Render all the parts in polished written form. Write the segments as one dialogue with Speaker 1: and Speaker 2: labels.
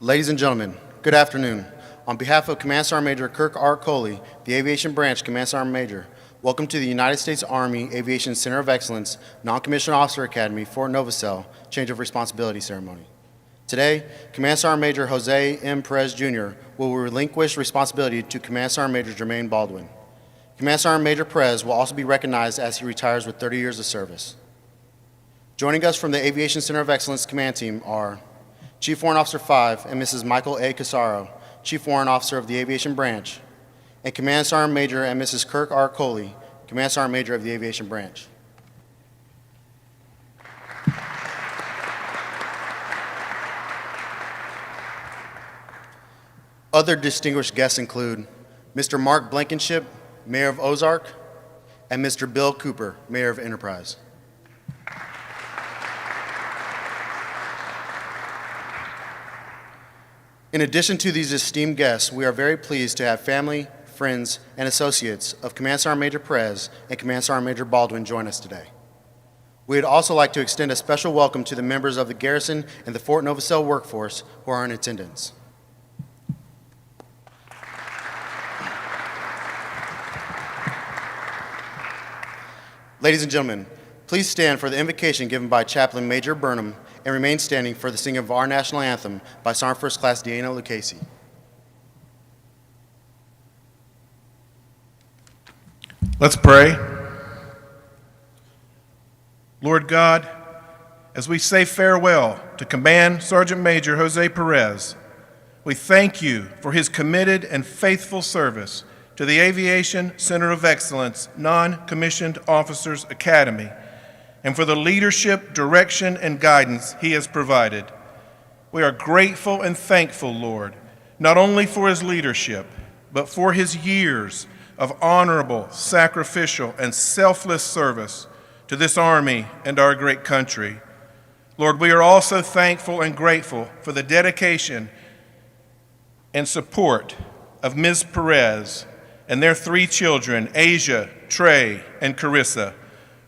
Speaker 1: Ladies and gentlemen, good afternoon. On behalf of Command Sergeant Major Kirk R. Coley, the Aviation Branch Command Sergeant Major, welcome to the United States Army Aviation Center of Excellence, Non-Commissioned Officer Academy, Fort Novosel, Change of Responsibility Ceremony. Today, Command Sergeant Major Jose M. Perez Jr. will relinquish responsibility to Command Sergeant Major Jermaine Baldwin. Command Sergeant Major Perez will also be recognized as he retires with 30 years of service. Joining us from the Aviation Center of Excellence Command Team are Chief Warrant Officer 5 and Mrs. Michael A. Casaro, Chief Warrant Officer of the Aviation Branch, and Command Sergeant Major and Mrs. Kirk R. Coley, Command Sergeant Major of the Aviation Branch. Other distinguished guests include Mr. Mark Blankenship, Mayor of Ozark, and Mr. Bill Cooper, Mayor of Enterprise. In addition to these esteemed guests, we are very pleased to have family, friends, and associates of Command Sergeant Major Perez and Command Sergeant Major Baldwin join us today. We would also like to extend a special welcome to the members of the garrison and the Fort Novosel workforce who are in attendance. Ladies and gentlemen, please stand for the invocation given by Chaplain Major Burnham and remain standing for the singing of our national anthem by Sergeant First Class Deanna Lucchese.
Speaker 2: Let's pray. Lord God, as we say farewell to Command Sergeant Major Jose Perez, we thank you for his committed and faithful service to the Aviation Center of Excellence Non-Commissioned Officers Academy, and for the leadership, direction, and guidance he has provided. We are grateful and thankful, Lord, not only for his leadership, but for his years of honorable, sacrificial, and selfless service to this Army and our great country. Lord, we are also thankful and grateful for the dedication and support of Ms. Perez and their 3 children, Asia, Trey, and Carissa.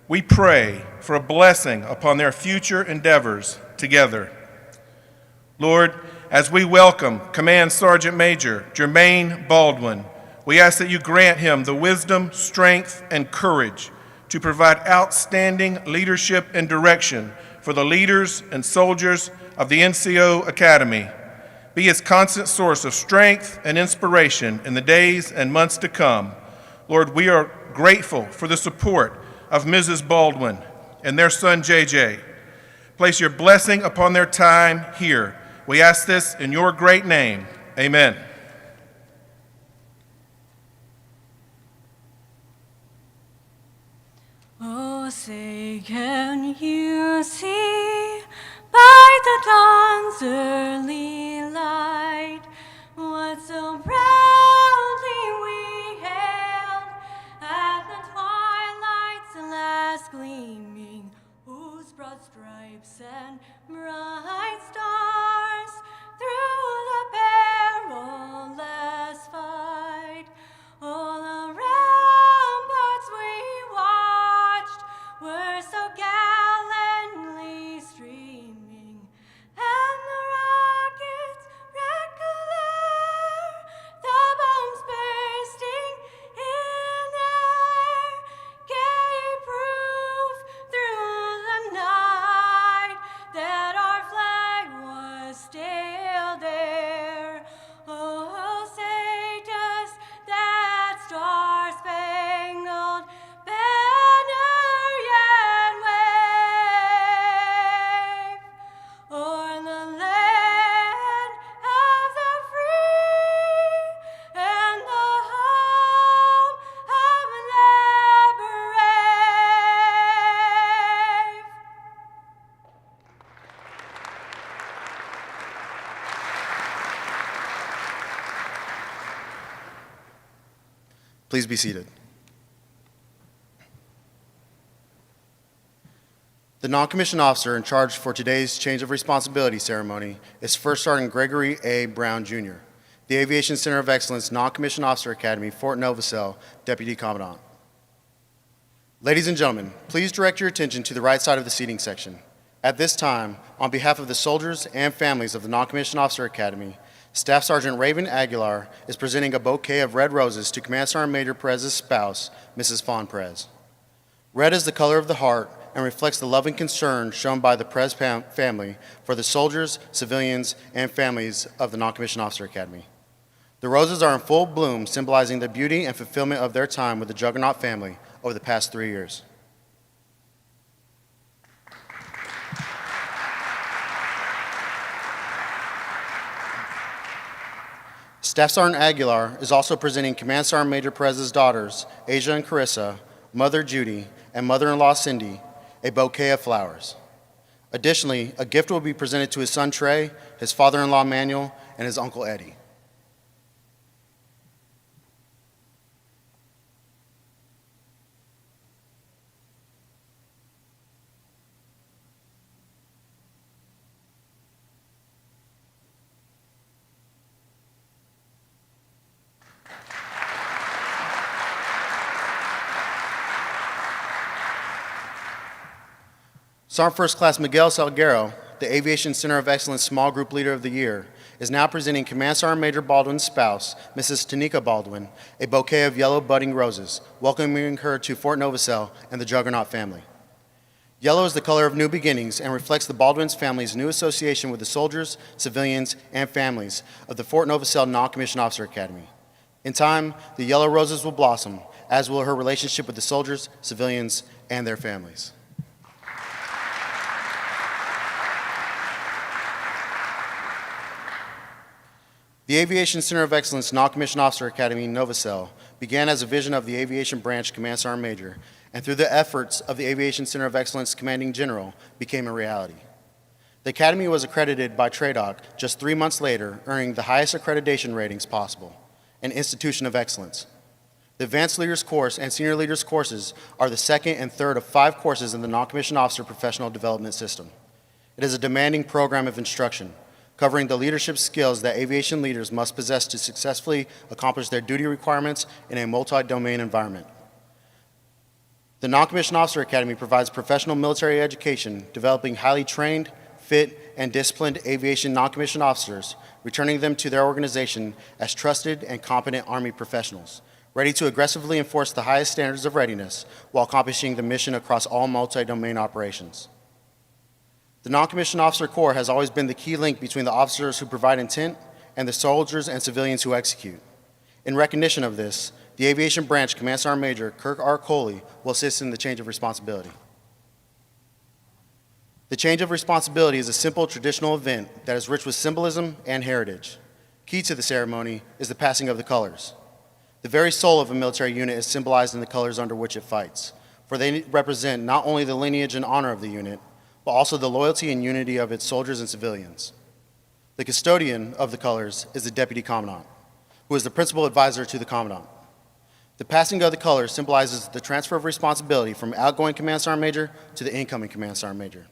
Speaker 2: We pray for a blessing upon their future endeavors together. Lord, as we welcome Command Sergeant Major Jermaine Baldwin, we ask that you grant him the wisdom, strength, and courage to provide outstanding leadership and direction for the leaders and soldiers of the NCOA Academy. Be his constant source of strength and inspiration in the days and months to come. Lord, we are grateful for the support of Mrs. Baldwin and their son JJ. Place your blessing upon their time here. We ask this in your great name. Amen.
Speaker 3: Oh, say, can you see by the dawn's early light what so proudly we hailed at the twilight's last gleaming, whose broad stripes and bright stars through the perilous fight all around ramparts we watched were so gallantly streaming, and the rockets' red glare, the bombs bursting in air, gave proof through the night that our flag was still there. Oh, say does that star-spangled banner yet wave o'er the land of the free and the home of the brave?
Speaker 1: Please be seated. The non-commissioned officer in charge for today's change of responsibility ceremony is First Sergeant Gregory A. Brown, Jr., the Aviation Center of Excellence Non-Commissioned Officer Academy, Fort Novosel, Deputy Commandant. Ladies and gentlemen, please direct your attention to the right side of the seating section. At this time, on behalf of the soldiers and families of the Non-Commissioned Officer Academy, Staff Sergeant Raven Aguilar is presenting a bouquet of red roses to Command Sergeant Major Perez's spouse, Mrs. Fawn Perez. Red is the color of the heart and reflects the love and concern shown by the Perez family for the soldiers, civilians, and families of the Non-Commissioned Officer Academy. The roses are in full bloom, symbolizing the beauty and fulfillment of their time with the Juggernaut family over the past 3 years. Staff Sergeant Aguilar is also presenting Command Sergeant Major Perez's daughters, Asia and Carissa, Mother Judy, and Mother-in-law Cindy, a bouquet of flowers. Additionally, a gift will be presented to his son Trey, his father-in-law Manuel, and his uncle Eddie. Sergeant First Class Miguel Salguero, the Aviation Center of Excellence Small Group Leader of the Year, is now presenting Command Sergeant Major Baldwin's spouse, Mrs. Tanika Baldwin, a bouquet of yellow budding roses, welcoming her to Fort Novosel and the Juggernaut family. Yellow is the color of new beginnings and reflects the Baldwin's family's new association with the soldiers, civilians, and families of the Fort Novosel Non-Commissioned Officer Academy. In time, the yellow roses will blossom, as will her relationship with the soldiers, civilians, and their families. The Aviation Center of Excellence Non-Commissioned Officer Academy in Novosel began as a vision of the Aviation Branch Command Sergeant Major, and through the efforts of the Aviation Center of Excellence Commanding General, became a reality. The Academy was accredited by TRADOC just 3 months later, earning the highest accreditation ratings possible, an institution of excellence. The Advanced Leaders Course and Senior Leaders courses are the second and third of 5 courses in the Non-Commissioned Officer Professional Development System. It is a demanding program of instruction, covering the leadership skills that aviation leaders must possess to successfully accomplish their duty requirements in a multi-domain environment. The Non-Commissioned Officer Academy provides professional military education, developing highly trained, fit, and disciplined aviation non-commissioned officers, returning them to their organization as trusted and competent Army professionals, ready to aggressively enforce the highest standards of readiness while accomplishing the mission across all multi-domain operations. The Non-Commissioned Officer Corps has always been the key link between the officers who provide intent and the soldiers and civilians who execute. In recognition of this, the Aviation Branch Command Sergeant Major Kirk AVCOE will assist in the change of responsibility. The change of responsibility is a simple traditional event that is rich with symbolism and heritage. Key to the ceremony is the passing of the colors. The very soul of a military unit is symbolized in the colors under which it fights, for they represent not only the lineage and honor of the unit, but also the loyalty and unity of its soldiers and civilians. The custodian of the colors is the Deputy Commandant, who is the principal advisor to the Commandant. The passing of the colors symbolizes the transfer of responsibility from outgoing Command Sergeant Major to the incoming Command Sergeant Major.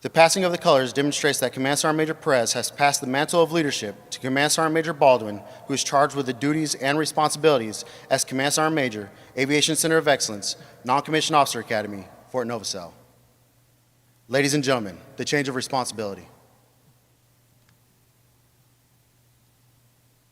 Speaker 1: The passing of the colors demonstrates that Command Sergeant Major Perez has passed the mantle of leadership to Command Sergeant Major Baldwin, who is charged with the duties and responsibilities as Command Sergeant Major, Aviation Center of Excellence, Non-Commissioned Officer Academy, Fort Novosel. Ladies and gentlemen, the change of responsibility.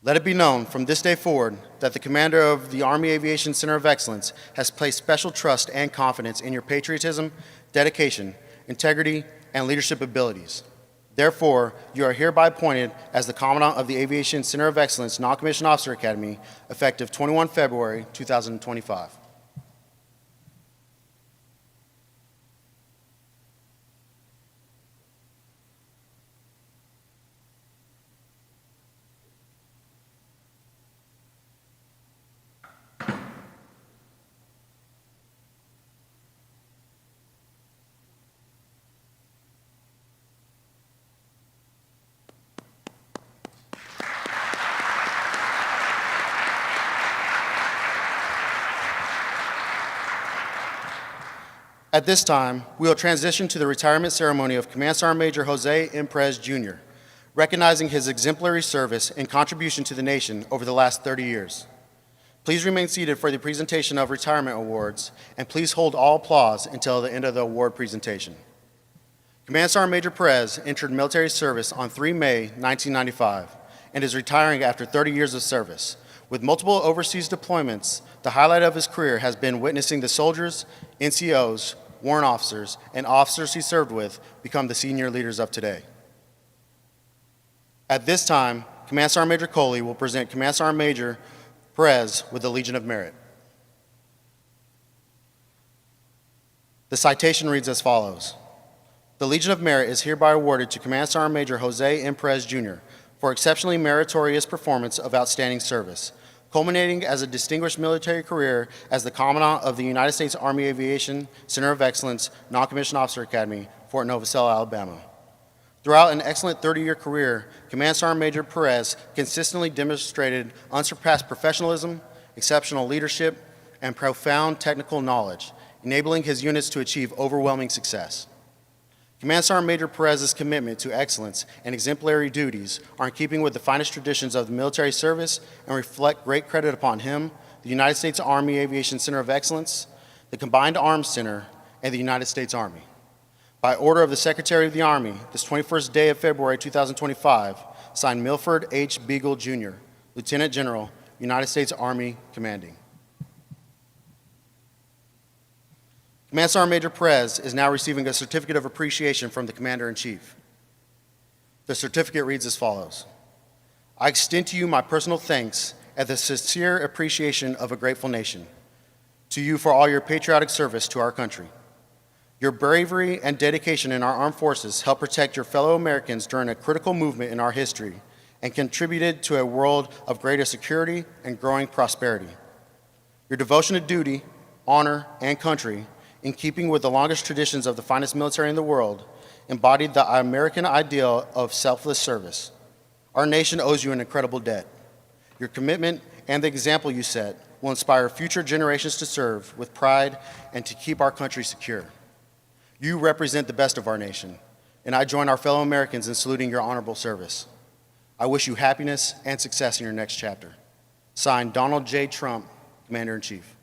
Speaker 1: Let it be known from this day forward that the commander of the Army Aviation Center of Excellence has placed special trust and confidence in your patriotism, dedication, integrity, and leadership abilities. Therefore, you are hereby appointed as the Commandant of the Aviation Center of Excellence Non-Commissioned Officer Academy, effective 21 February 2025. At this time, we will transition to the retirement ceremony of Command Sergeant Major Jose M. Perez, Jr., recognizing his exemplary service and contribution to the nation over the last 30 years. Please remain seated for the presentation of retirement awards, and please hold all applause until the end of the award presentation. Command Sergeant Major Perez entered military service on 3 May 1995 and is retiring after 30 years of service. With multiple overseas deployments, the highlight of his career has been witnessing the soldiers, NCOs, warrant officers, and officers he served with become the senior leaders of today. At this time, Command Sergeant Major Coley will present Command Sergeant Major Perez with the Legion of Merit. The citation reads as follows. The Legion of Merit is hereby awarded to Command Sergeant Major Jose M. Perez, Jr. for exceptionally meritorious performance of outstanding service, culminating as a distinguished military career as the Commandant of the United States Army Aviation Center of Excellence Non-Commissioned Officer Academy, Fort Novosel, Alabama. Throughout an excellent 30-year career, Command Sergeant Major Perez consistently demonstrated unsurpassed professionalism, exceptional leadership, and profound technical knowledge, enabling his units to achieve overwhelming success. Command Sergeant Major Perez's commitment to excellence and exemplary duties are in keeping with the finest traditions of the military service and reflect great credit upon him, the United States Army Aviation Center of Excellence, the Combined Arms Center, and the United States Army. By order of the Secretary of the Army, this 21st day of February 2025, signed Milford H. Beagle, Jr., Lieutenant General, United States Army Commanding. Command Sergeant Major Perez is now receiving a certificate of appreciation from the Commander-in-Chief. The certificate reads as follows. I extend to you my personal thanks and the sincere appreciation of a grateful nation. To you for all your patriotic service to our country. Your bravery and dedication in our armed forces helped protect your fellow Americans during a critical movement in our history and contributed to a world of greater security and growing prosperity. Your devotion to duty, honor, and country, in keeping with the longest traditions of the finest military in the world, embodied the American ideal of selfless service. Our nation owes you an incredible debt. Your commitment and the example you set will inspire future generations to serve with pride and to keep our country secure. You represent the best of our nation, and I join our fellow Americans in saluting your honorable service. I wish you happiness and success in your next chapter. Signed, Donald J. Trump, Commander-in-Chief.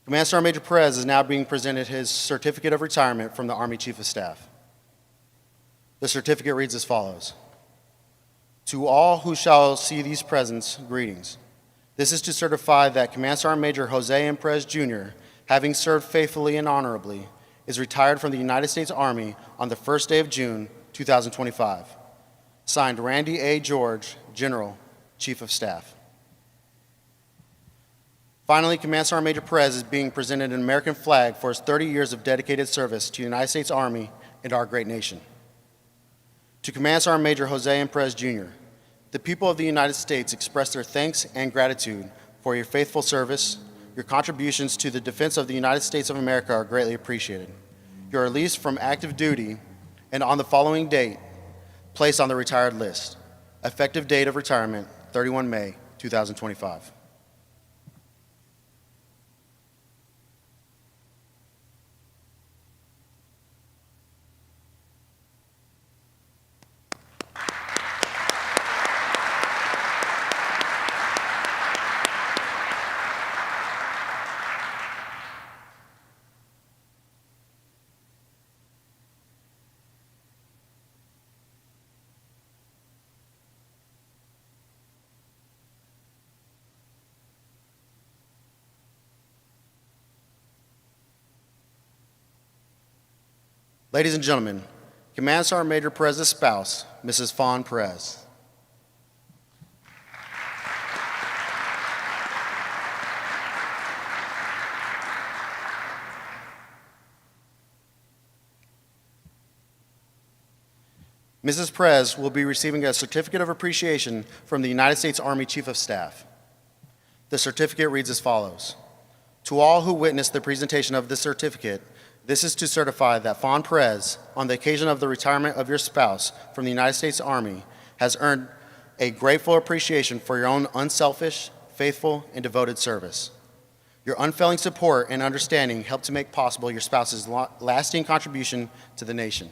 Speaker 1: Command Sergeant Major Perez is now being presented his certificate of retirement from the Army Chief of Staff. The certificate reads as follows. To all who shall see these presents, greetings. This is to certify that Command Sergeant Major Jose M. Perez, Jr., having served faithfully and honorably, is retired from the United States Army on the first day of June, 2025. Signed, Randy A. George, General, Chief of Staff. Finally, Command Sergeant Major Perez is being presented an American flag for his 30 years of dedicated service to the United States Army and our great nation. To Command Sergeant Major Jose M. Perez, Jr., the people of the United States express their thanks and gratitude for your faithful service. Your contributions to the defense of the United States of America are greatly appreciated. You are released from active duty and on the following date, placed on the retired list. Effective date of retirement, 31 May 2025. Ladies and gentlemen, Command Sergeant Major Perez's spouse, Mrs. Fawn Perez. Mrs. Perez will be receiving a certificate of appreciation from the United States Army Chief of Staff. The certificate reads as follows. To all who witnessed the presentation of this certificate, this is to certify that Fawn Perez, on the occasion of the retirement of your spouse from the United States Army, has earned a grateful appreciation for your own unselfish, faithful, and devoted service. Your unfailing support and understanding helped to make possible your spouse's lasting contribution to the nation.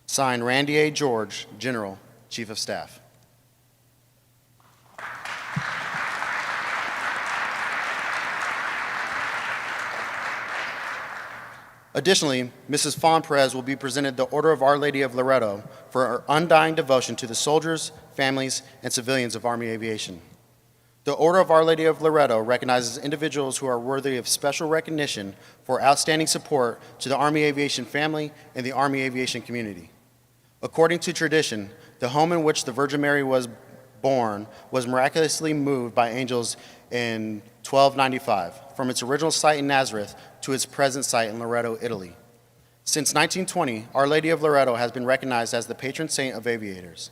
Speaker 1: Signed, Randy A. George, General, Chief of Staff. Additionally, Mrs. Fawn Perez will be presented the Order of Our Lady of Loretto for her undying devotion to the soldiers, families, and civilians of Army aviation. The Order of Our Lady of Loretto recognizes individuals who are worthy of special recognition for outstanding support to the Army aviation family and the Army aviation community. According to tradition, the home in which the Virgin Mary was born was miraculously moved by angels in 1295 from its original site in Nazareth to its present site in Loretto, Italy. Since 1920, Our Lady of Loretto has been recognized as the patron saint of aviators.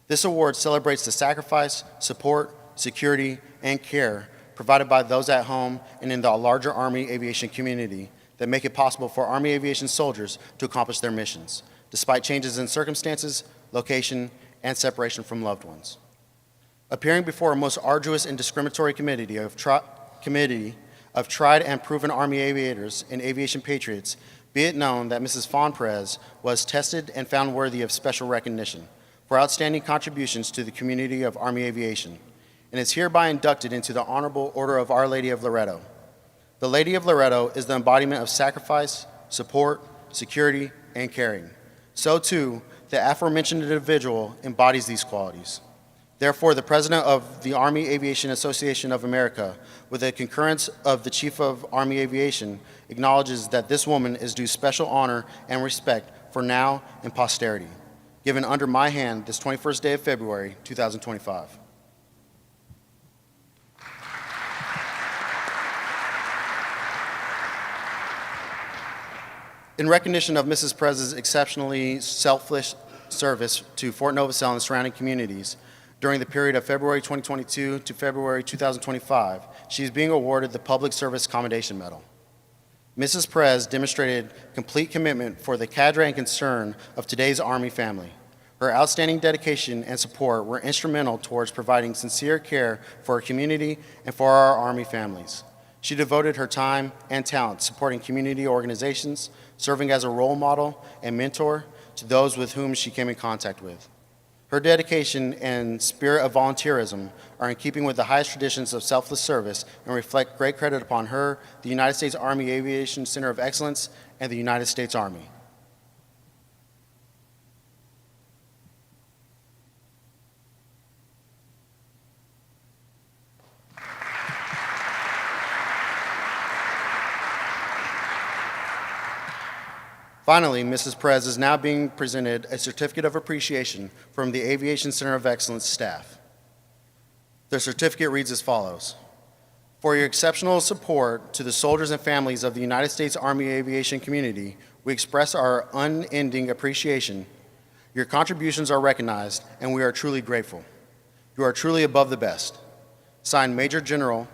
Speaker 1: This award celebrates the sacrifice, support, security, and care provided by those at home and in the larger Army aviation community that make it possible for Army aviation soldiers to accomplish their missions, despite changes in circumstances, location, and separation from loved ones. Appearing before a most arduous and discriminatory committee of tried and proven Army aviators and aviation patriots, be it known that Mrs. Fawn Perez was tested and found worthy of special recognition for outstanding contributions to the community of Army aviation, and is hereby inducted into the Honorable Order of Our Lady of Loretto. The Lady of Loretto is the embodiment of sacrifice, support, security, and caring. So too, the aforementioned individual embodies these qualities. Therefore, the President of the Army Aviation Association of America, with the concurrence of the Chief of Army Aviation, acknowledges that this woman is due special honor and respect for now and posterity, given under my hand this 21st day of February, 2025. In recognition of Mrs. Perez's exceptionally selfless service to Fort Novosel and surrounding communities, during the period of February 2022 to February 2025, she is being awarded the Public Service Commendation Medal. Mrs. Perez demonstrated complete commitment for the cadre and concern of today's Army family. Her outstanding dedication and support were instrumental towards providing sincere care for our community and for our Army families. She devoted her time and talent supporting community organizations, serving as a role model and mentor to those with whom she came in contact with. Her dedication and spirit of volunteerism are in keeping with the highest traditions of selfless service and reflect great credit upon her, the United States Army Aviation Center of Excellence, and the United States Army. Finally, Mrs. Perez is now being presented a certificate of appreciation from the Aviation Center of Excellence staff. The certificate reads as follows: For your exceptional support to the soldiers and families of the United States Army aviation community, we express our unending appreciation. Your contributions are recognized, and we are truly grateful. You are truly above the best. Signed, Major General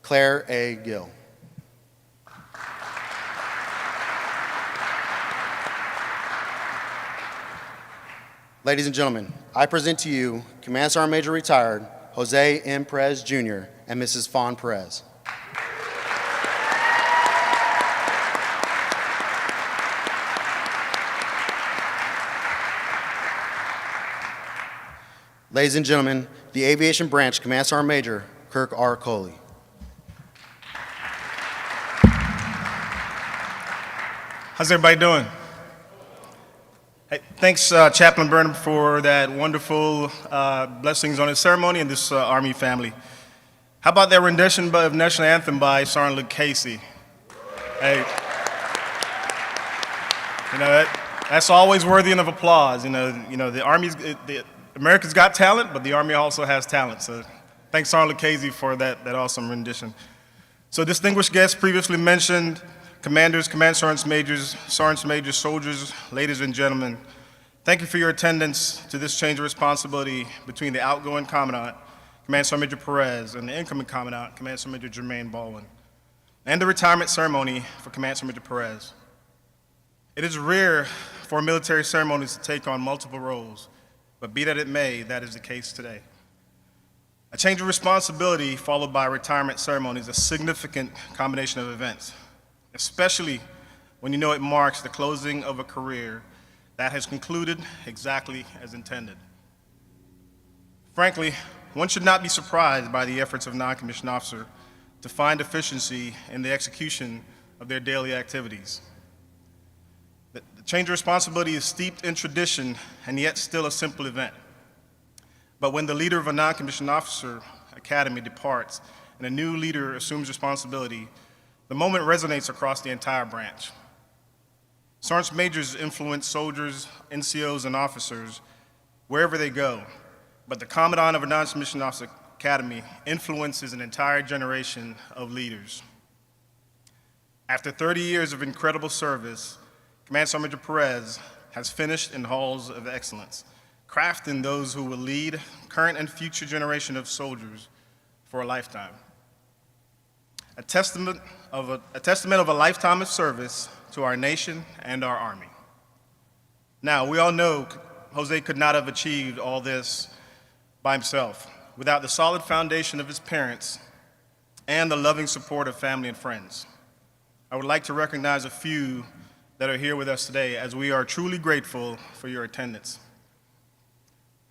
Speaker 1: Claire A. Gill. Ladies and gentlemen, I present to you Command Sergeant Major Retired Jose M. Perez, Jr. and Mrs. Fawn Perez. Ladies and gentlemen, the Aviation Branch Command Sergeant Major Kirk R. Coley.
Speaker 2: How's everybody doing? Hey, thanks, Chaplain Burnham, for that wonderful blessings on his ceremony and this Army family. How about that rendition of National Anthem by Sergeant Luke Casey? Hey, you know, that's always worthy of applause. You know, America's got talent, but the Army also has talent. So thanks, Sergeant Luke Casey, for that awesome rendition. So distinguished guests previously mentioned, commanders, command sergeants majors, soldiers, ladies and gentlemen, thank you for your attendance to this change of responsibility between the outgoing Commandant, Command Sergeant Major Perez, and the incoming Commandant, Command Sergeant Major Jermaine Baldwin, and the retirement ceremony for Command Sergeant Major Perez. It is rare for military ceremonies to take on multiple roles, but be that it may, that is the case today. A change of responsibility followed by a retirement ceremony is a significant combination of events, especially when you know it marks the closing of a career that has concluded exactly as intended. Frankly, one should not be surprised by the efforts of non-commissioned officers to find efficiency in the execution of their daily activities. Change of responsibility is steeped in tradition and yet still a simple event. But when the leader of a non-commissioned officer academy departs and a new leader assumes responsibility, the moment resonates across the entire branch. Sergeant majors influence soldiers, NCOs, and officers wherever they go, but the commandant of a non-commissioned officer academy influences an entire generation of leaders. After 30 years of incredible service, Command Sergeant Major Perez has finished in halls of excellence, crafting those who will lead current and future generation of soldiers for a lifetime. A testament of a lifetime of service to our nation and our Army. Now, we all know Jose could not have achieved all this by himself without the solid foundation of his parents and the loving support of family and friends. I would like to recognize a few that are here with us today, as we are truly grateful for your attendance.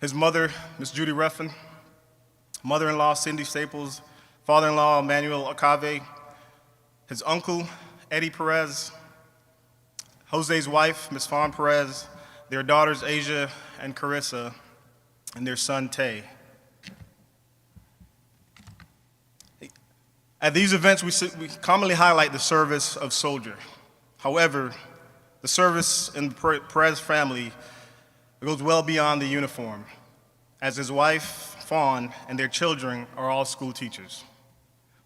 Speaker 2: His mother, Miss Judy Ruffin, mother-in-law, Cindy Staples, father-in-law, Emmanuel Acave, his uncle, Eddie Perez, Jose's wife, Miss Fawn Perez, their daughters, Asia and Carissa, and their son, Tay. At these events, we commonly highlight the service of soldier. However, the service in the Perez family goes well beyond the uniform, as his wife, Fawn, and their children are all school teachers,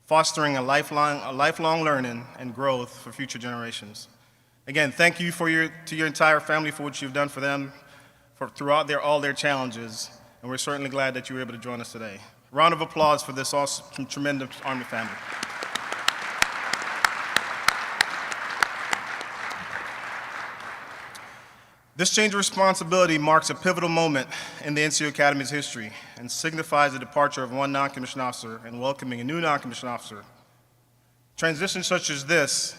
Speaker 2: fostering a lifelong learning and growth for future generations. Again, thank you to your entire family for what you've done for them throughout all their challenges, and we're certainly glad that you were able to join us today. Round of applause for this awesome, tremendous Army family. This change of responsibility marks a pivotal moment in the NCOA Academy's history and signifies the departure of one non-commissioned officer and welcoming a new non-commissioned officer. Transitions such as this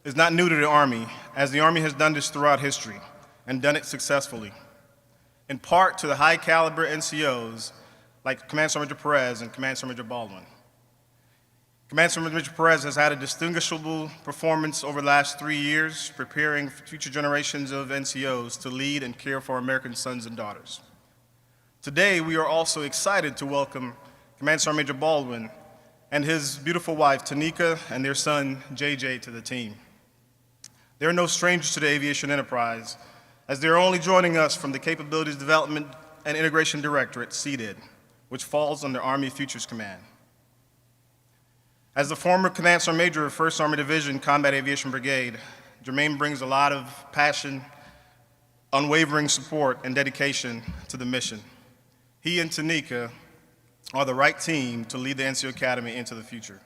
Speaker 2: is not new to the Army, as the Army has done this throughout history and done it successfully, in part to the high caliber NCOs like Command Sergeant Major Perez and Command Sergeant Major Baldwin. Command Sergeant Major Perez has had a distinguishable performance over the last 3 years, preparing future generations of NCOs to lead and care for American sons and daughters. Today, we are also excited to welcome Command Sergeant Major Baldwin and his beautiful wife, Tanika, and their son, JJ, to the team. They are no strangers to the aviation enterprise, as they are only joining us from the Capabilities Development and Integration Directorate, CDID, which falls under Army Futures Command. As the former Command Sergeant Major of 1st Army Division Combat Aviation Brigade, Jermaine brings a lot of passion, unwavering support, and dedication to the mission. He and Tanika are the right team to lead the NCOA Academy into the future.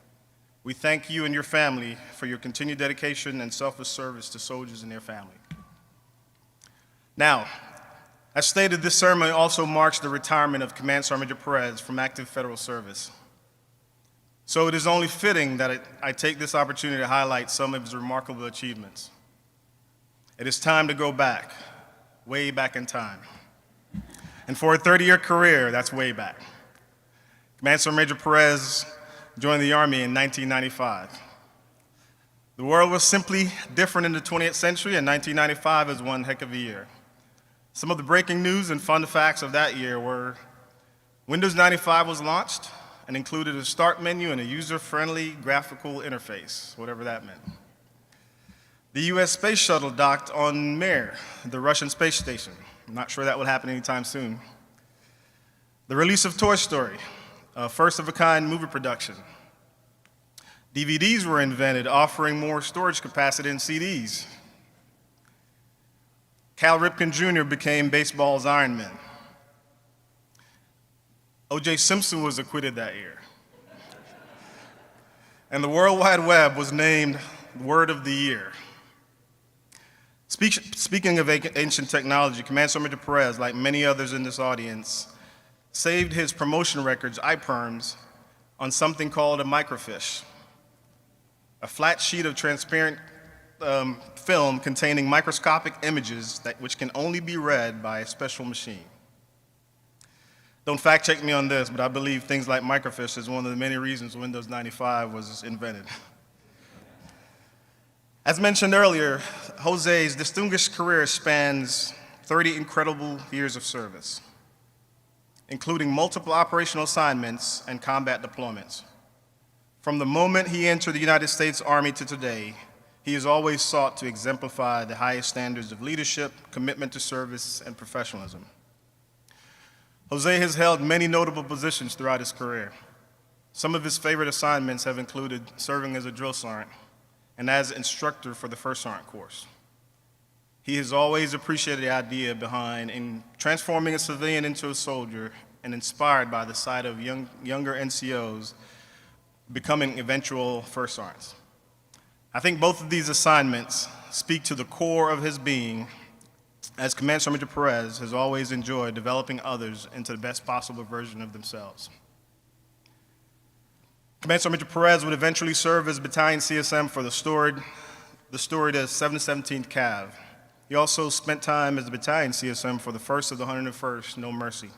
Speaker 2: We thank you and your family for your continued dedication and selfless service to soldiers and their family. Now, as stated, this ceremony also marks the retirement of Command Sergeant Major Perez from active federal service. So it is only fitting that I take this opportunity to highlight some of his remarkable achievements. It is time to go back, way back in time. And for a 30-year career, that's way back. Command Sergeant Major Perez joined the Army in 1995. The world was simply different in the 20th century, and 1995 is one heck of a year. Some of the breaking news and fun facts of that year were Windows 95 was launched and included a start menu and a user-friendly graphical interface, whatever that meant. The US Space Shuttle docked on Mir, the Russian space station. I'm not sure that will happen anytime soon. The release of Toy Story, a first-of-a-kind movie production. DVDs were invented, offering more storage capacity than CDs. Cal Ripken Jr. became baseball's Iron Man. O.J. Simpson was acquitted that year. And the World Wide Web was named Word of the Year. Speaking of ancient technology, Command Sergeant Major Perez, like many others in this audience, saved his promotion records, iPerms, on something called a microfiche, a flat sheet of transparent film containing microscopic images which can only be read by a special machine. Don't fact check me on this, but I believe things like microfiche is one of the many reasons Windows 95 was invented. As mentioned earlier, Jose's distinguished career spans 30 incredible years of service, including multiple operational assignments and combat deployments. From the moment he entered the United States Army to today, he has always sought to exemplify the highest standards of leadership, commitment to service, and professionalism. Jose has held many notable positions throughout his career. Some of his favorite assignments have included serving as a drill sergeant and as instructor for the First Sergeant course. He has always appreciated the idea behind transforming a civilian into a soldier and inspired by the sight of younger NCOs becoming eventual First Sergeants. I think both of these assignments speak to the core of his being, as Command Sergeant Major Perez has always enjoyed developing others into the best possible version of themselves. Command Sergeant Major Perez would eventually serve as Battalion CSM for the storied 717th Cav. He also spent time as the Battalion CSM for the 1st of the 101st No Mercy.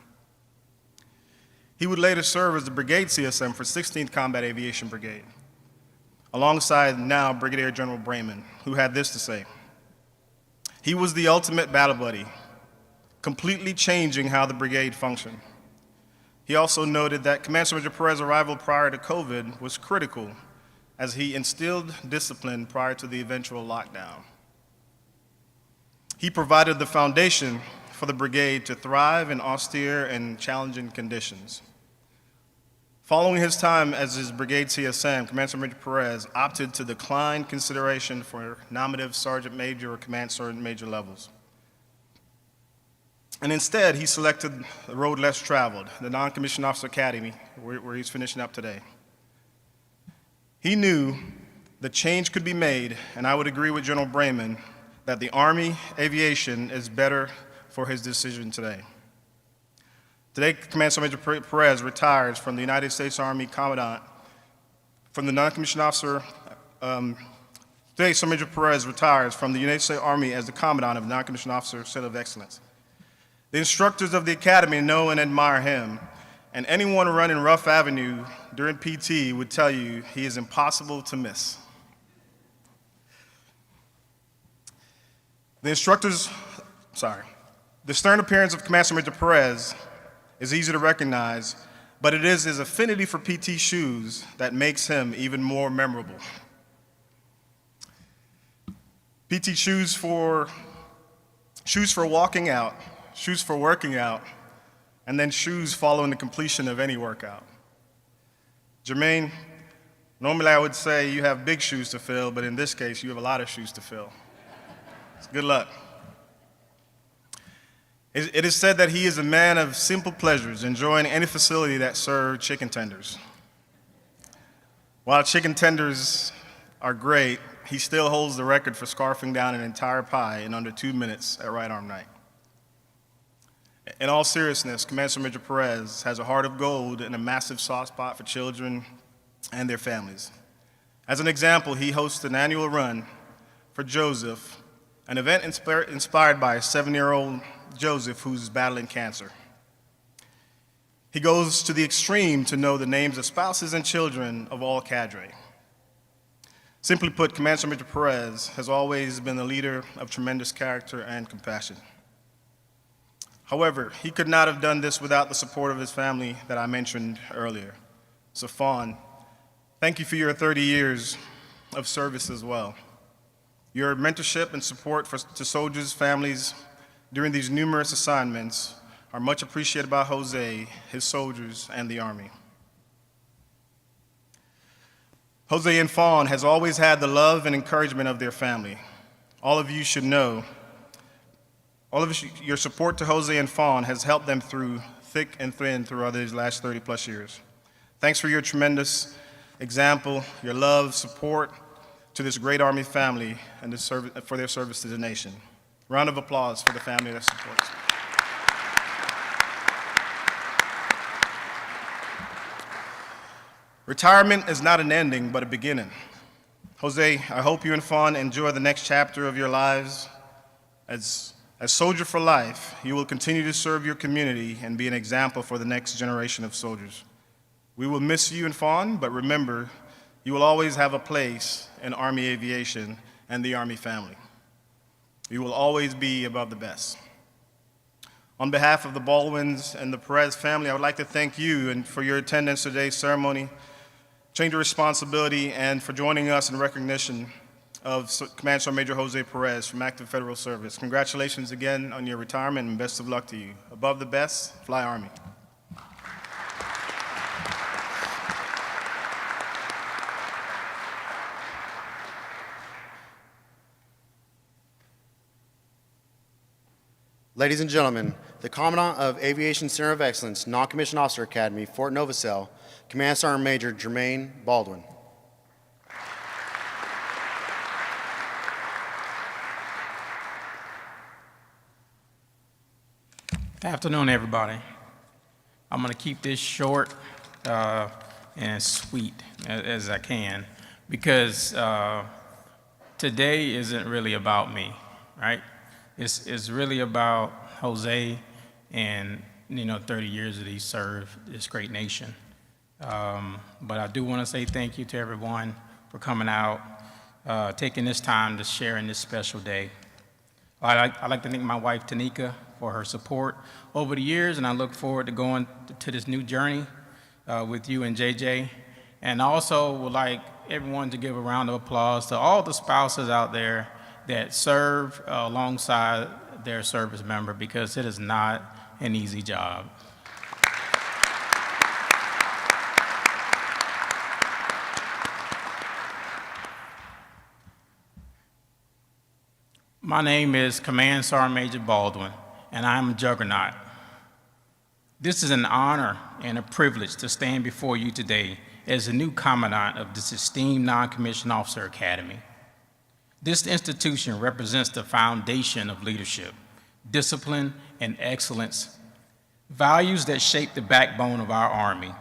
Speaker 2: He would later serve as the Brigade CSM for 16th Combat Aviation Brigade, alongside now Brigadier General Brayman, who had this to say: "He was the ultimate battle buddy, completely changing how the brigade functioned." He also noted that Command Sergeant Major Perez's arrival prior to COVID was critical, as he instilled discipline prior to the eventual lockdown. He provided the foundation for the brigade to thrive in austere and challenging conditions. Following his time as his Brigade CSM, Command Sergeant Major Perez opted to decline consideration for nominative Sergeant Major or Command Sergeant Major levels. And instead, he selected the road less traveled, the Non-Commissioned Officer Academy, where he's finishing up today. He knew that change could be made, and I would agree with General Brayman that the Army aviation is better for his decision today. Today, Command Sergeant Major Perez retires from the United States Army Commandant, from the Non-Commissioned Officer. Today, Sergeant Major Perez retires from the United States Army as the Commandant of the Non-Commissioned Officer Center of Excellence. The instructors of the Academy know and admire him, and anyone running Rough Avenue during PT would tell you he is impossible to miss. The stern appearance of Command Sergeant Major Perez is easy to recognize, but it is his affinity for PT shoes that makes him even more memorable. PT shoes for walking out, shoes for working out, and then shoes following the completion of any workout. Jermaine, normally I would say you have big shoes to fill, but in this case, you have a lot of shoes to fill. Good luck. It is said that he is a man of simple pleasures, enjoying any facility that serves chicken tenders. While chicken tenders are great, he still holds the record for scarfing down an entire pie in under 2 minutes at right arm night. In all seriousness, Command Sergeant Major Perez has a heart of gold and a massive soft spot for children and their families. As an example, he hosts an annual run for Joseph, an event inspired by a 7-year-old Joseph who's battling cancer. He goes to the extreme to know the names of spouses and children of all cadre. Simply put, Command Sergeant Major Perez has always been a leader of tremendous character and compassion. However, he could not have done this without the support of his family that I mentioned earlier. So Fawn, thank you for your 30 years of service as well. Your mentorship and support to soldiers' families during these numerous assignments are much appreciated by Jose, his soldiers, and the Army. Jose and Fawn has always had the love and encouragement of their family. All of you should know, your support to Jose and Fawn has helped them through thick and thin throughout these last 30-plus years. Thanks for your tremendous example, your love, support to this great Army family and for their service to the nation. Round of applause for the family that supports. Retirement is not an ending, but a beginning. Jose, I hope you and Fawn enjoy the next chapter of your lives. As soldier for life, you will continue to serve your community and be an example for the next generation of soldiers. We will miss you and Fawn, but remember, you will always have a place in Army aviation,
Speaker 4: and the Army family. You will always be above the best. On behalf of the Baldwins and the Perez family, I would like to thank you and for your attendance to today's ceremony, change of responsibility, and for joining us in recognition of Command Sergeant Major Jose Perez from active federal service. Congratulations again on your retirement and best of luck to you. Above the best, fly Army.
Speaker 1: Ladies and gentlemen, the Commandant of Aviation Center of Excellence, Non-Commissioned Officer Academy, Fort Novosel, Command Sergeant Major Jermaine Baldwin.
Speaker 5: Good afternoon, everybody. I'm going to keep this short and sweet as I can because today isn't really about me, right? It's really about Jose and 30 years that he served this great nation. But I do want to say thank you to everyone for coming out, taking this time to share in this special day. I'd like to thank my wife, Tanika, for her support over the years, and I look forward to going to this new journey with you and JJ. And I also would like everyone to give a round of applause to all the spouses out there that serve alongside their service member, because it is not an easy job. My name is Command Sergeant Major Baldwin, and I'm a juggernaut. This is an honor and a privilege to stand before you today as the new Commandant of this esteemed Non-Commissioned Officer Academy. This institution represents the foundation of leadership, discipline, and excellence, values that shape the backbone of our Army.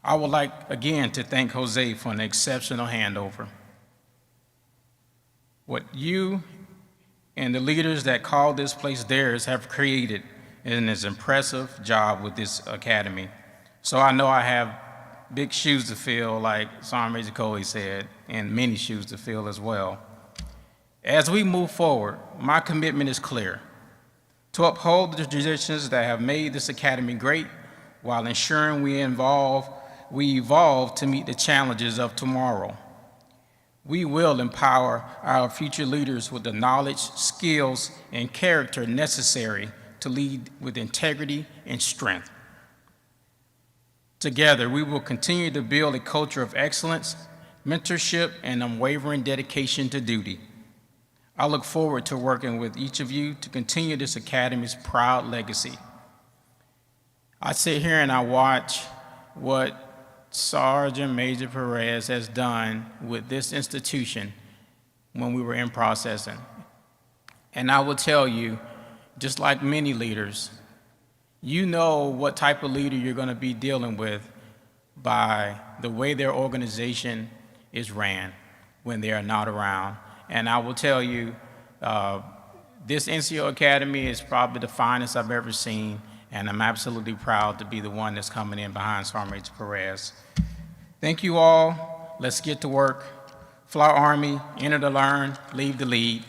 Speaker 5: I would like again to thank Jose for an exceptional handover. What you and the leaders that call this place theirs have created an impressive job with this academy. So I know I have big shoes to fill, like Sergeant Major Coley said, and many shoes to fill as well. As we move forward, my commitment is clear: to uphold the traditions that have made this academy great while ensuring we evolve to meet the challenges of tomorrow. We will empower our future leaders with the knowledge, skills, and character necessary to lead with integrity and strength. Together, we will continue to build a culture of excellence, mentorship, and unwavering dedication to duty. I look forward to working with each of you to continue this academy's proud legacy. I sit here and I watch what Sergeant Major Perez has done with this institution when we were in processing. And I will tell you, just like many leaders, you know what type of leader you're going to be dealing with by the way their organization is ran when they are not around. And I will tell you, this NCOA Academy is probably the finest I've ever seen, and I'm absolutely proud to be the one that's coming in behind Sergeant Major Perez. Thank you all. Let's get to work. Fly Army, enter to learn, leave to lead.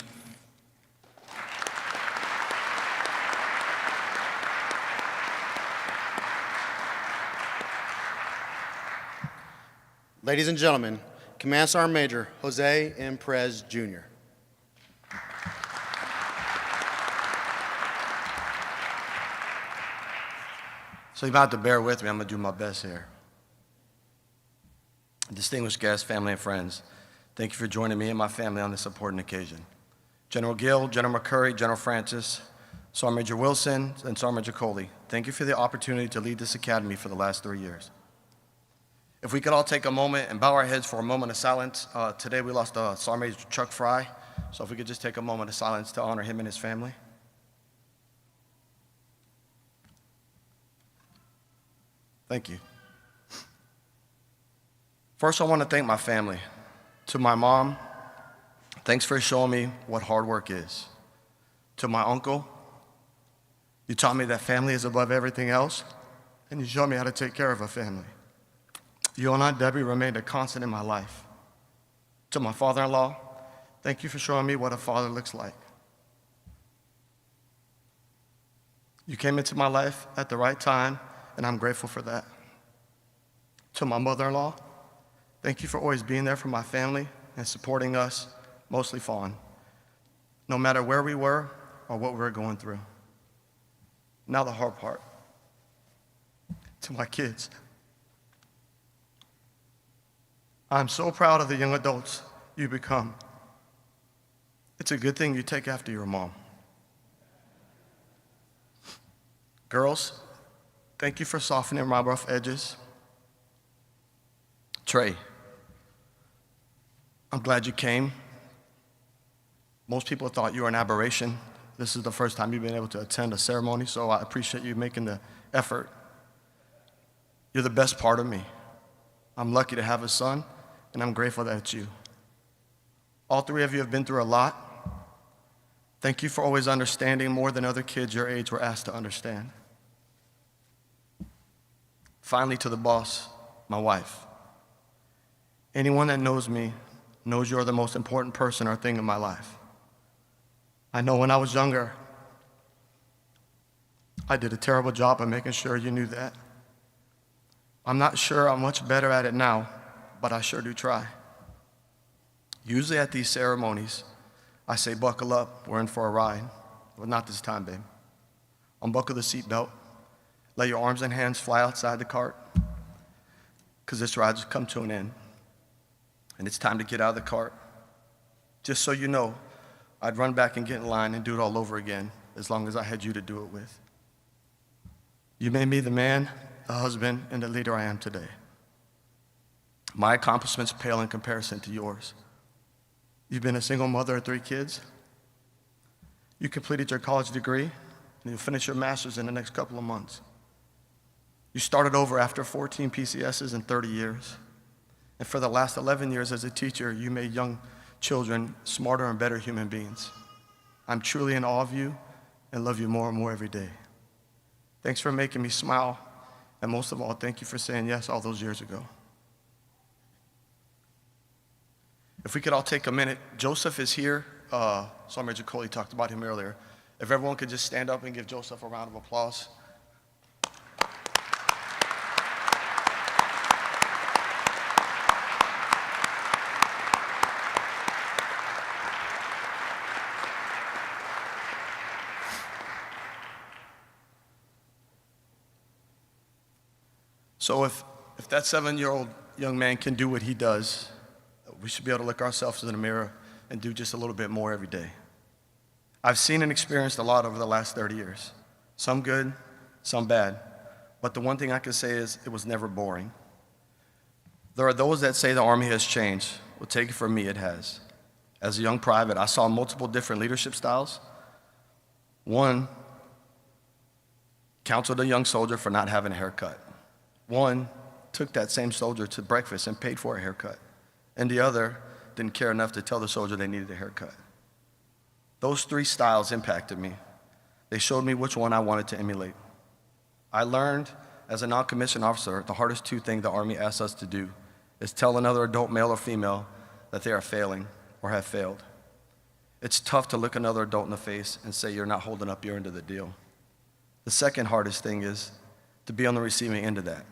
Speaker 1: Ladies and gentlemen, Command Sergeant Major Jose M. Perez, Jr.
Speaker 6: So you're about to bear with me. I'm going to do my best here. Distinguished guests, family, and friends, thank you for joining me and my family on this important occasion. General Gill, General McCurry, General Francis, Sergeant Major Wilson, and Sergeant Major Coley, thank you for the opportunity to lead this academy for the last 3 years. If we could all take a moment and bow our heads for a moment of silence. Today we lost Sergeant Major Chuck Fry, so if we could just take a moment of silence to honor him and his family. Thank you. First, I want to thank my family. To my mom, thanks for showing me what hard work is. To my uncle, you taught me that family is above everything else, and you showed me how to take care of a family. You and Aunt Debbie remained a constant in my life. To my father-in-law, Thank you for showing me what a father looks like. You came into my life at the right time, and I'm grateful for that. To my mother-in-law, thank you for always being there for my family and supporting us, mostly Fawn, no matter where we were or what we were going through. Now the hard part. To my kids, I'm so proud of the young adults you become. It's a good thing you take after your mom. Girls, thank you for softening my rough edges. Trey, I'm glad you came. Most people thought you were an aberration. This is the first time you've been able to attend a ceremony, so I appreciate you making the effort. You're the best part of me. I'm lucky to have a son, and I'm grateful that it's you. All three of you have been through a lot. Thank you for always understanding more than other kids your age were asked to understand. Finally, to the boss, my wife. Anyone that knows me knows you're the most important person or thing in my life. I know when I was younger, I did a terrible job of making sure you knew that. I'm not sure I'm much better at it now, but I sure do try. Usually at these ceremonies, I say, buckle up, we're in for a ride. But not this time, babe. Unbuckle the seatbelt. Let your arms and hands fly outside the cart, because this ride's come to an end. And it's time to get out of the cart. Just so you know, I'd run back and get in line and do it all over again, as long as I had you to do it with. You made me the man, the husband, and the leader I am today. My accomplishments pale in comparison to yours. You've been a single mother of 3 kids. You completed your college degree, and you'll finish your master's in the next couple of months. You started over after 14 PCSs in 30 years. And for the last 11 years as a teacher, you made young children smarter and better human beings. I'm truly in awe of you and love you more and more every day. Thanks for making me smile, and most of all, thank you for saying yes all those years ago. If we could all take a minute, Joseph is here. Sergeant Major Coley talked about him earlier. If everyone could just stand up and give Joseph a round of applause. So if that 7-year-old young man can do what he does, we should be able to look ourselves in the mirror and do just a little bit more every day. I've seen and experienced a lot over the last 30 years, some good, some bad, but the one thing I can say is it was never boring. There are those that say the Army has changed. Well, take it from me, it has. As a young private, I saw multiple different leadership styles. One counseled a young soldier for not having a haircut. One took that same soldier to breakfast and paid for a haircut. And the other didn't care enough to tell the soldier they needed a haircut. Those 3 styles impacted me. They showed me which one I wanted to emulate. I learned as a non-commissioned officer, the hardest 2 things the Army asks us to do is tell another adult, male or female, that they are failing or have failed. It's tough to look another adult in the face and say you're not holding up your end of the deal. The second hardest thing is to be on the receiving end of that.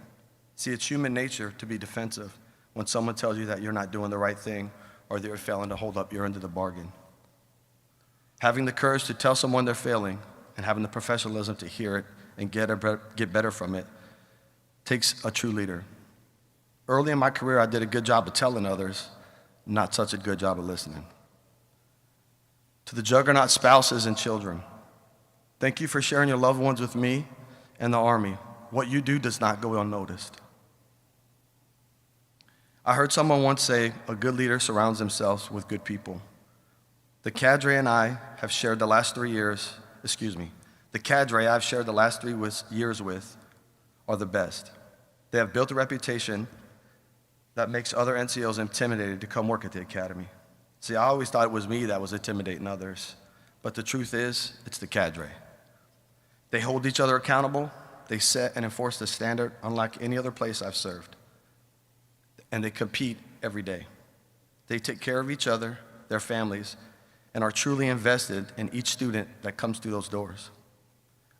Speaker 6: See, it's human nature to be defensive when someone tells you that you're not doing the right thing or that you're failing to hold up your end of the bargain. Having the courage to tell someone they're failing and having the professionalism to hear it and get better from it takes a true leader. Early in my career, I did a good job of telling others, not such a good job of listening. To the juggernaut spouses and children, thank you for sharing your loved ones with me and the Army. What you do does not go unnoticed. I heard someone once say, a good leader surrounds themselves with good people. The cadre I've shared the last 3 years with are the best. They have built a reputation that makes other NCOs intimidated to come work at the academy. See, I always thought it was me that was intimidating others, but the truth is, it's the cadre. They hold each other accountable, they set and enforce the standard unlike any other place I've served. And they compete every day. They take care of each other, their families, and are truly invested in each student that comes through those doors.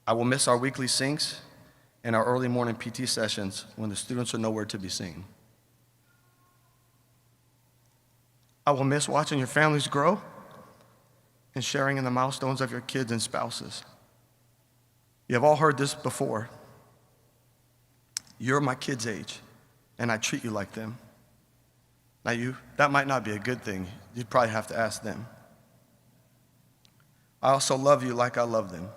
Speaker 6: I will miss our weekly syncs and our early morning PT sessions when the students are nowhere to be seen. I will miss watching your families grow and sharing in the milestones of your kids and spouses. You have all heard this before. You're my kids' age, and I treat you like them. Now, that might not be a good thing. You'd probably have to ask them. I also love you like I love them.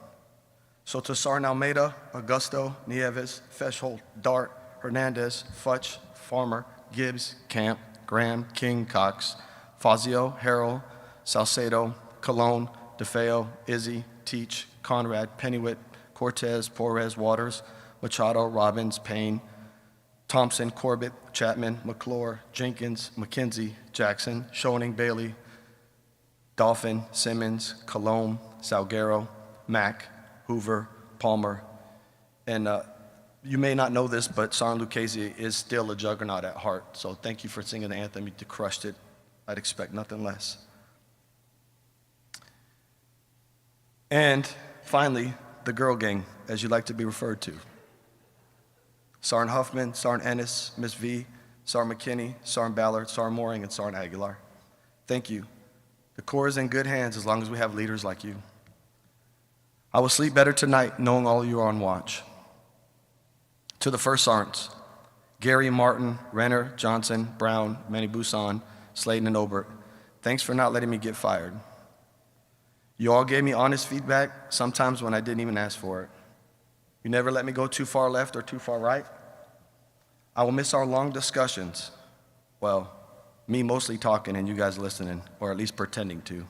Speaker 6: So to Sergeant Almeida, Augusto, Nieves, Feshholt, Dart, Hernandez, Futch, Farmer, Gibbs, Camp, Graham, King, Cox, Fazio, Harrell, Salcedo, Colon, DeFeo, Izzy, Teach, Conrad, Pennywit, Cortez, Porres, Waters, Machado, Robbins, Payne, Thompson, Corbett, Chapman, McClure, Jenkins, McKenzie, Jackson, Schoening, Bailey, Dolphin, Simmons, Colon, Salguero, Mack, Hoover, Palmer, and you may not know this, but Sergeant Lucchese is still a juggernaut at heart, so thank you for singing the anthem. You crushed it. I'd expect nothing less. And finally, the girl gang, as you like to be referred to. Sergeant Huffman, Sergeant Ennis, Miss V, Sergeant McKinney, Sergeant Ballard, Sergeant Mooring, and Sergeant Aguilar. Thank you. The Corps is in good hands as long as we have leaders like you. I will sleep better tonight knowing all of you are on watch. To the first sergeants, Gary, Martin, Renner, Johnson, Brown, Manny Busan, Slayton, and Obert, thanks for not letting me get fired. You all gave me honest feedback, sometimes when I didn't even ask for it. You never let me go too far left or too far right. I will miss our long discussions. Well, me mostly talking and you guys listening, or at least pretending to.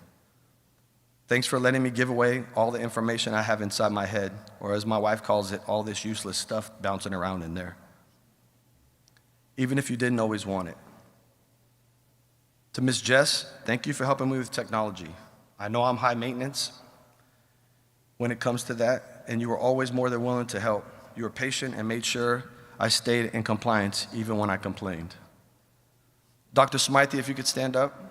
Speaker 6: Thanks for letting me give away all the information I have inside my head, or as my wife calls it, all this useless stuff bouncing around in there. Even if you didn't always want it. To Ms. Jess, thank you for helping me with technology. I know I'm high maintenance when it comes to that, and you were always more than willing to help. You were patient and made sure I stayed in compliance even when I complained. Dr. Smythe, if you could stand up.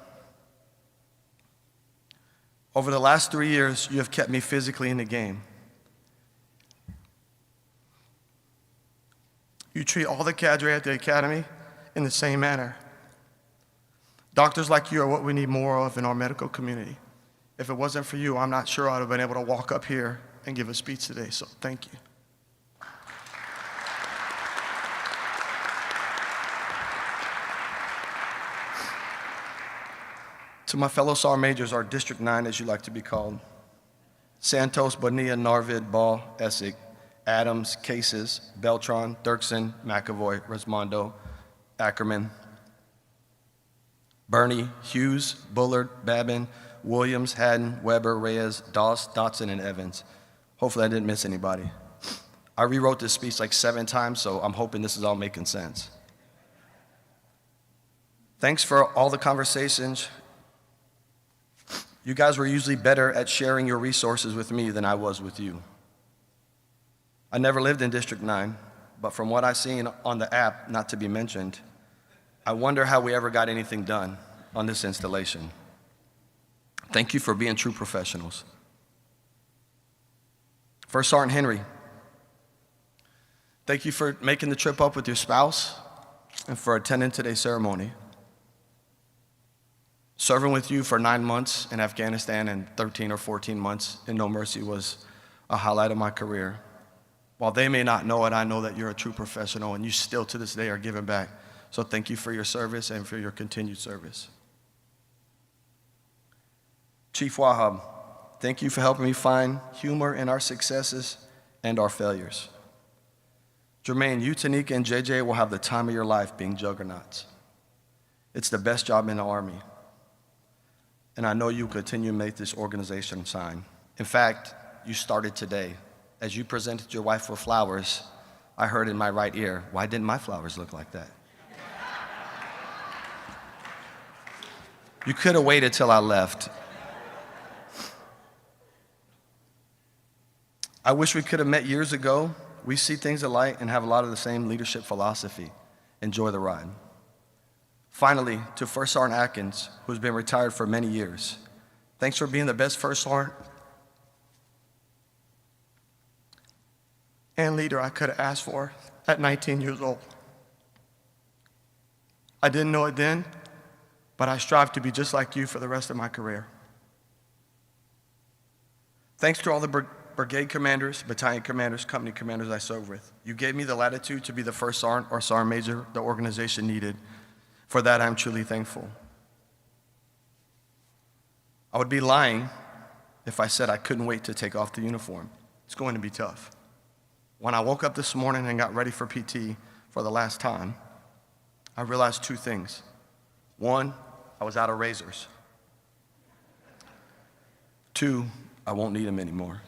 Speaker 6: Over the last 3 years, you have kept me physically in the game. You treat all the cadre at the academy in the same manner. Doctors like you are what we need more of in our medical community. If it wasn't for you, I'm not sure I would have been able to walk up here and give a speech today, so thank you. To my fellow Sergeant Majors, our District 9, as you like to be called, Santos, Bonilla, Narvid, Ball, Essig, Adams, Cases, Beltran, Dirksen, McAvoy, Resmondo, Ackerman, Bernie, Hughes, Bullard, Babin, Williams, Haddon, Weber, Reyes, Doss, Dotson, and Evans. Hopefully I didn't miss anybody. I rewrote this speech like 7 times, so I'm hoping this is all making sense. Thanks for all the conversations. You guys were usually better at sharing your resources with me than I was with you. I never lived in District 9, but from what I've seen on the app, not to be mentioned, I wonder how we ever got anything done on this installation. Thank you for being true professionals. First Sergeant Henry, thank you for making the trip up with your spouse and for attending today's ceremony. Serving with you for 9 months in Afghanistan and 13 or 14 months in No Mercy was a highlight of my career. While they may not know it, I know that you're a true professional and you still to this day are giving back. So thank you for your service and for your continued service. Chief Wahab, thank you for helping me find humor in our successes and our failures. Jermaine, you, Tanika, and JJ will have the time of your life being juggernauts. It's the best job in the Army. And I know you continue to make this organization shine. In fact, you started today. As you presented your wife with flowers, I heard in my right ear, why didn't my flowers look like that? You could have waited till I left. I wish we could have met years ago. We see things alike and have a lot of the same leadership philosophy. Enjoy the ride. Finally, to First Sergeant Atkins, who's been retired for many years, thanks for being the best First Sergeant and leader I could have asked for at 19 years old. I didn't know it then, but I strive to be just like you for the rest of my career. Thanks to all the brigade commanders, battalion commanders, company commanders I served with. You gave me the latitude to be the first sergeant or sergeant major the organization needed. For that, I'm truly thankful. I would be lying if I said I couldn't wait to take off the uniform. It's going to be tough. When I woke up this morning and got ready for PT for the last time, I realized two things. One, I was out of razors. Two, I won't need them anymore.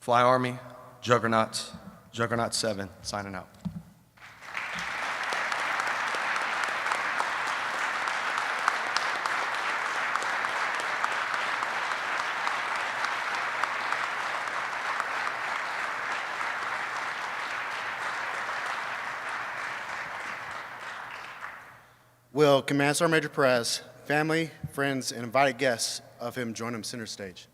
Speaker 6: Fly Army, Juggernauts, Juggernaut 7, signing out.
Speaker 1: Will Command Sergeant Major Perez, family, friends, and invited guests of him join him center stage?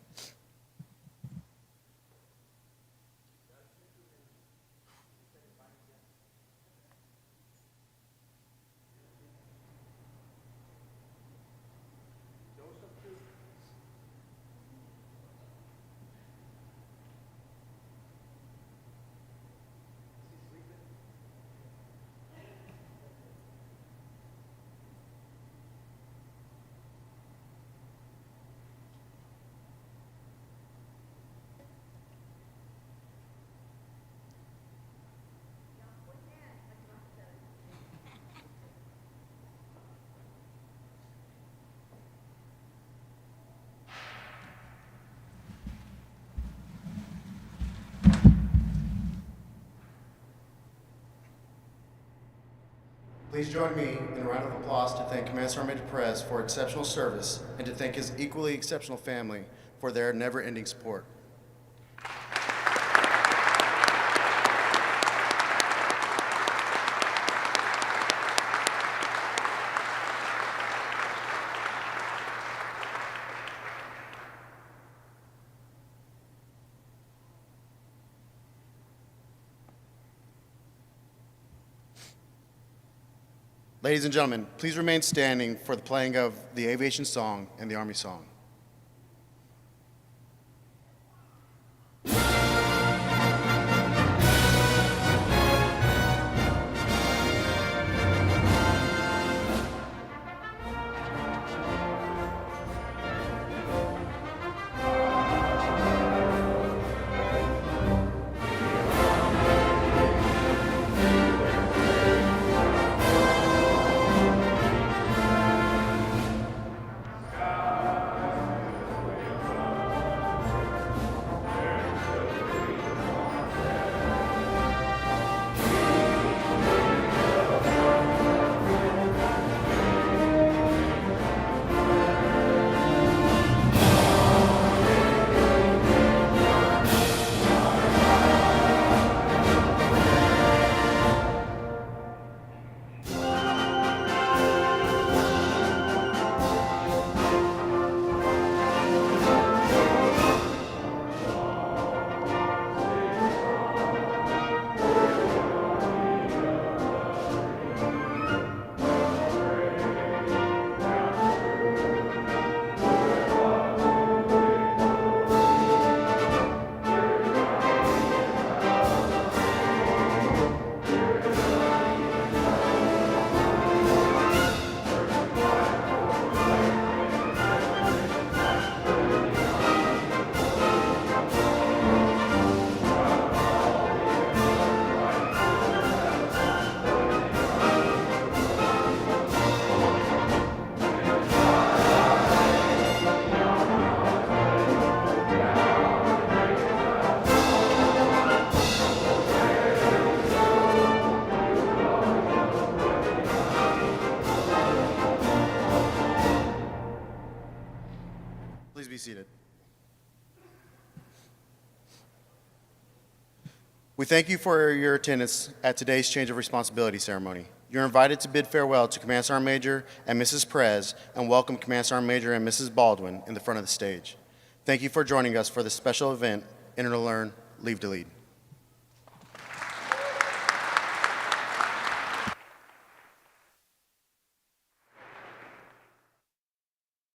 Speaker 1: Please join me in a round of applause to thank Command Sergeant Major Perez for exceptional service and to thank his equally exceptional family for their never-ending support. Ladies and gentlemen, please remain standing for the playing of the Aviation Song and the Army Song. Please be seated. We thank you for your attendance at today's change of responsibility ceremony. You're invited to bid farewell to Command Sergeant Major and Mrs. Perez and welcome Command Sergeant Major and Mrs. Baldwin in the front of the stage. Thank you for joining us for this special event, Enter to Learn, Leave to Lead.